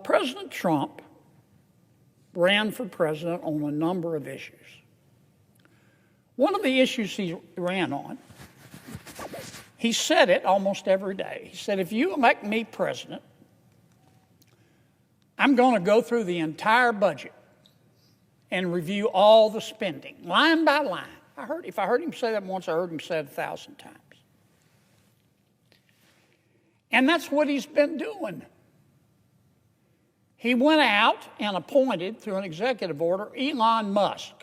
President Trump ran for president on a number of issues. One of the issues he ran on, he said it almost every day. He said, if you elect me president, I'm going to go through the entire budget and review all the spending, line by line. If I heard him say that once, I heard him say it 1,000 times. And that's what he's been doing. He went out and appointed, through an executive order, Elon Musk,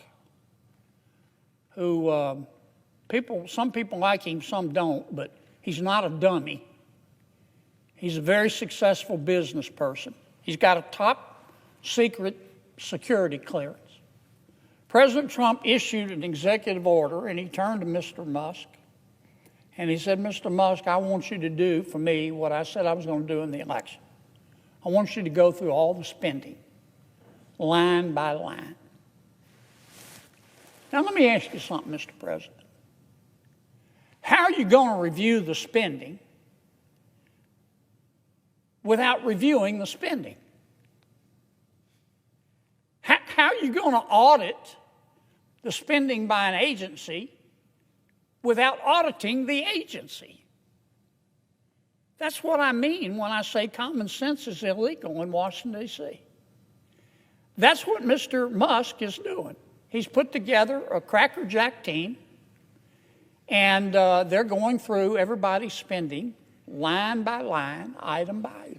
who some people like him, some don't, but he's not a dummy. He's a very successful business person. He's got a top secret security clearance. President Trump issued an executive order, and he turned to Mr. Musk, and he said, Mr. Musk, I want you to do for me what I said I was going to do in the election. I want you to go through all the spending, line by line. Now, let me ask you something, Mr. President. How are you going to review the spending without reviewing the spending? How are you going to audit the spending by an agency without auditing the agency? That's what I mean when I say common sense is illegal in Washington, D.C. That's what Mr. Musk is doing. He's put together a crackerjack team, and they're going through everybody's spending line by line, item by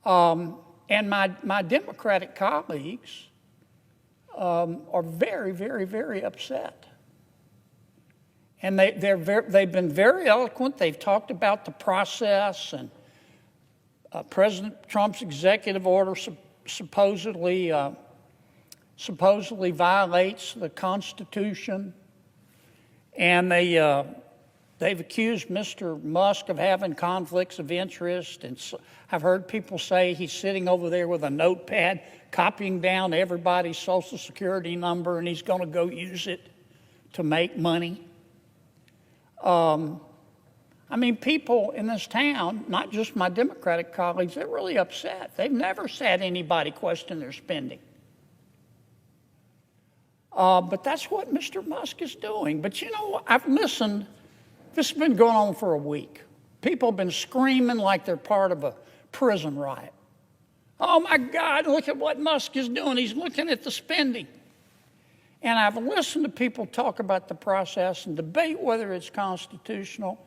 item. And my Democratic colleagues are very, very, very upset. And they've been very eloquent. They've talked about the process, and President Trump's executive order supposedly violates the Constitution. And they've accused Mr. Musk of having conflicts of interest. And I've heard people say he's sitting over there with a notepad, copying down everybody's Social Security number, and he's going to go use it to make money. I mean, people in this town, not just my Democratic colleagues, they're really upset. They've never had anybody question their spending. But that's what Mr. Musk is doing. But you know, I've listened. This has been going on for a week. People have been screaming like they're part of a prison riot. Oh my God, look at what Musk is doing. He's looking at the spending. And I've listened to people talk about the process and debate whether it's constitutional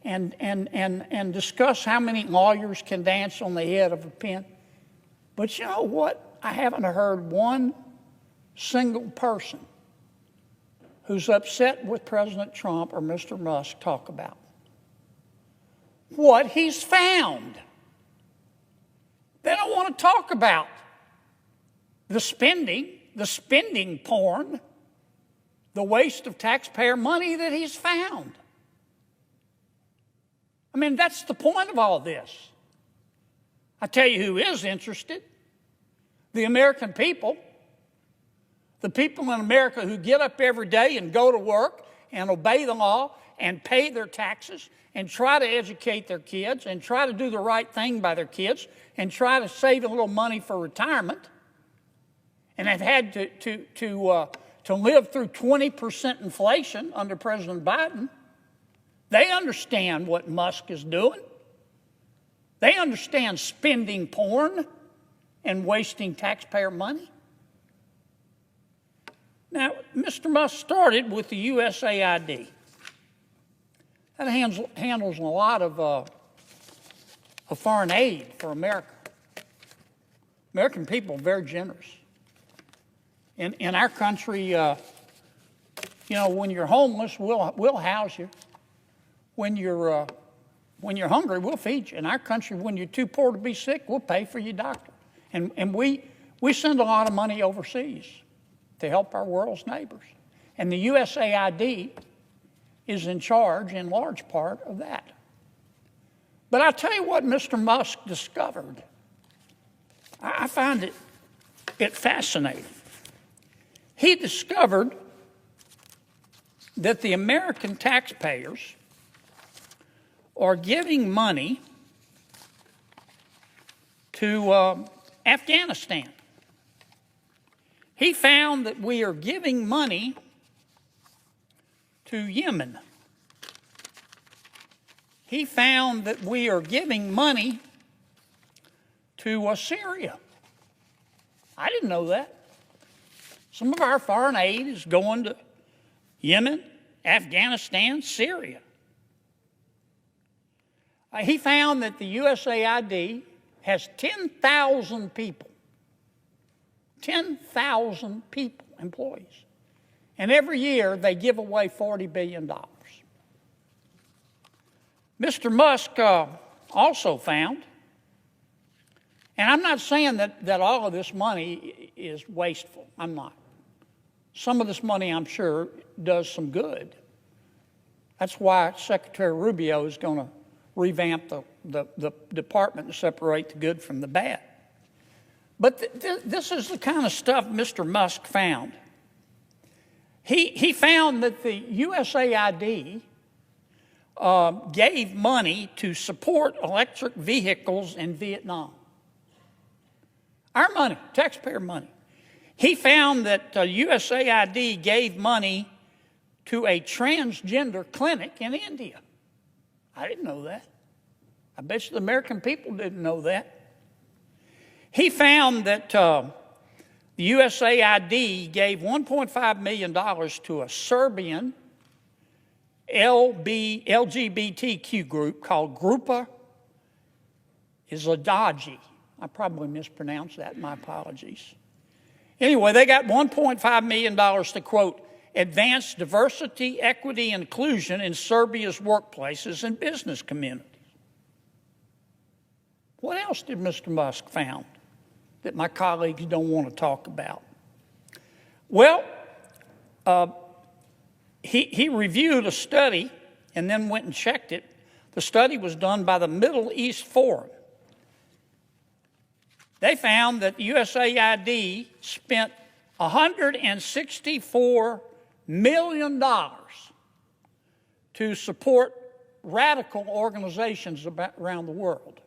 and discuss how many lawyers can dance on the head of a pin. But you know what? I haven't heard one single person who's upset with President Trump or Mr. Musk talk about what he's found. They don't want to talk about the spending porn, the waste of taxpayer money that he's found. I mean, that's the point of all this. I tell you who is interested: the American people. The people in America who get up every day and go to work and obey the law and pay their taxes and try to educate their kids and try to do the right thing by their kids and try to save a little money for retirement, and have had to live through 20% inflation under President Biden. They understand what Musk is doing. They understand spending porn and wasting taxpayer money. Now, Mr. Musk started with the USAID. That handles a lot of foreign aid for America. American people are very generous. In our country, you know, when you're homeless, we'll house you. When you're hungry, we'll feed you. In our country, when you're too poor to be sick, we'll pay for your doctor. And we send a lot of money overseas to help our world's neighbors. And the USAID is in charge, in large part, of that. But I'll tell you what Mr. Musk discovered. I find it fascinating. He discovered that the American taxpayers are giving money to Afghanistan. He found that we are giving money to Yemen. He found that we are giving money to Syria. I didn't know that. Some of our foreign aid is going to Yemen, Afghanistan, Syria. He found that the USAID has 10,000 people, 10,000 people, employees. And every year they give away $40 billion. Mr. Musk also found, and I'm not saying that all of this money is wasteful. I'm not. Some of this money, I'm sure, does some good. That's why Secretary Rubio is going to revamp the department and separate the good from the bad. But this is the kind of stuff Mr. Musk found. He found that the USAID gave money to support electric vehicles in Vietnam. Our money, taxpayer money. He found that USAID gave money to a transgender clinic in India. I didn't know that. I bet you the American people didn't know that. He found that the USAID gave $1.5 million to a Serbian LGBTQ group called Grupa Izladaji. I probably mispronounced that, my apologies. Anyway, they got $1.5 million to, quote, advance diversity, equity, and inclusion in Serbia's workplaces and business communities. What else did Mr. Musk found that my colleagues don't want to talk about? Well, he reviewed a study and then went and checked it. The study was done by the Middle East Forum. They found that USAID spent $164 million to support radical organizations around the world.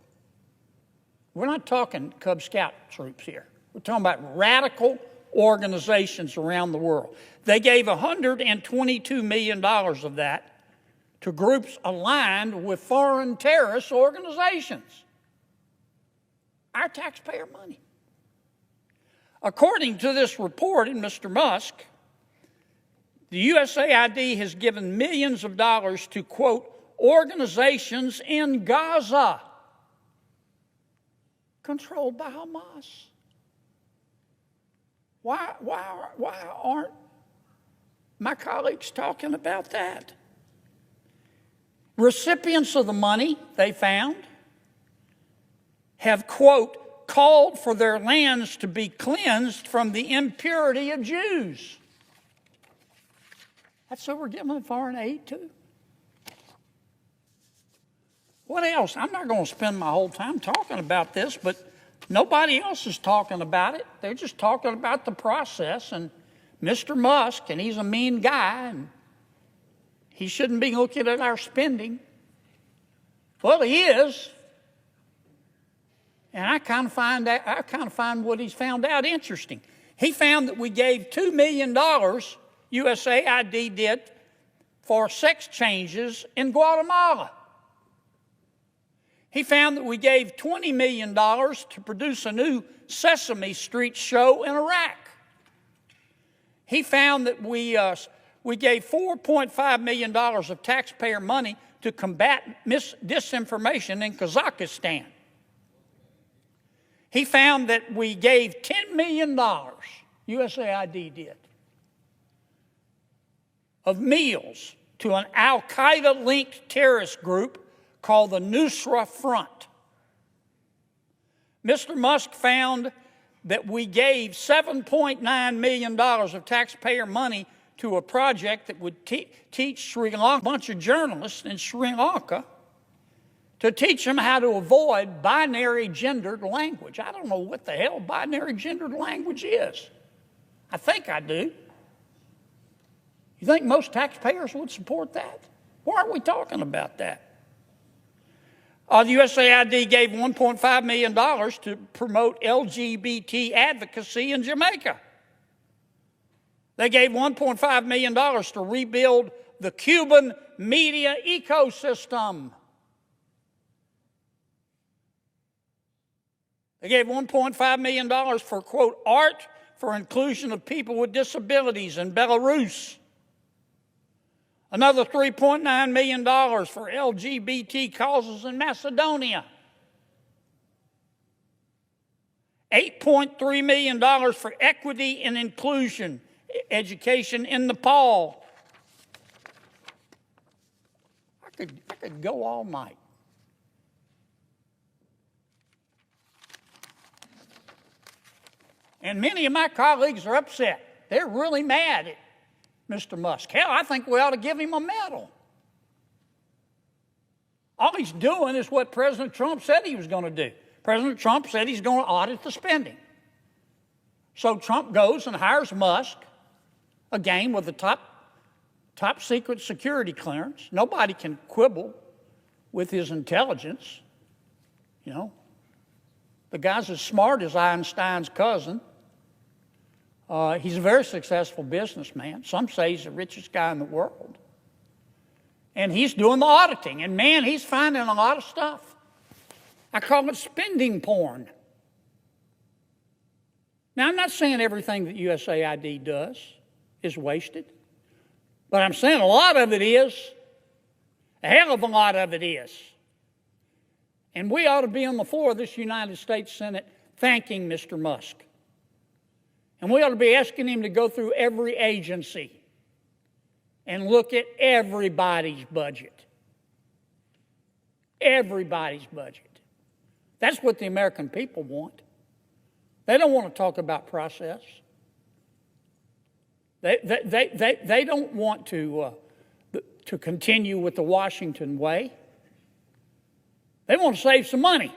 We're not talking Cub Scout troops here. We're talking about radical organizations around the world. They gave $122 million of that to groups aligned with foreign terrorist organizations. Our taxpayer money. According to this report in Mr. Musk, the USAID has given millions of dollars to, quote, organizations in Gaza controlled by Hamas. Why aren't my colleagues talking about that? Recipients of the money, they found, have, quote, called for their lands to be cleansed from the impurity of Jews. That's who we're giving foreign aid to. What else? I'm not going to spend my whole time talking about this, but nobody else is talking about it. They're just talking about the process and Mr. Musk, and he's a mean guy, and he shouldn't be looking at our spending. Well, he is. And I kind of find what he's found out interesting. He found that we gave $2 million, USAID did, for sex changes in Guatemala. He found that we gave $20 million to produce a new Sesame Street show in Iraq. He found that we gave $4.5 million of taxpayer money to combat disinformation in Kazakhstan. He found that we gave $10 million, USAID did, of meals to an al-Qaeda-linked terrorist group called the Nusra Front. Mr. Musk found that we gave $7.9 million of taxpayer money to a project that would teach Sri Lanka, a bunch of journalists in Sri Lanka, to teach them how to avoid binary gendered language. I don't know what the hell binary gendered language is. I think I do. You think most taxpayers would support that? Why aren't we talking about that? The USAID gave $1.5 million to promote LGBT advocacy in Jamaica. They gave $1.5 million to rebuild the Cuban media ecosystem. They gave $1.5 million for, quote, art for inclusion of people with disabilities in Belarus. Another $3.9 million for LGBT causes in Macedonia. $8.3 million for equity and inclusion education in Nepal. I could go all night. And many of my colleagues are upset. They're really mad at Mr. Musk. Hell, I think we ought to give him a medal. All he's doing is what President Trump said he was going to do. President Trump said he's going to audit the spending. So Trump goes and hires Musk, again with the top secret security clearance. Nobody can quibble with his intelligence. You know, the guy's as smart as Einstein's cousin. He's a very successful businessman. Some say he's the richest guy in the world. And he's doing the auditing. And man, he's finding a lot of stuff. I call it spending porn. Now, I'm not saying everything that USAID does is wasted. But I'm saying a lot of it is. A hell of a lot of it is. And we ought to be on the floor of this United States Senate thanking Mr. Musk. And we ought to be asking him to go through every agency and look at everybody's budget. Everybody's budget. That's what the American people want. They don't want to talk about process. They don't want to continue with the Washington way. They want to save some money.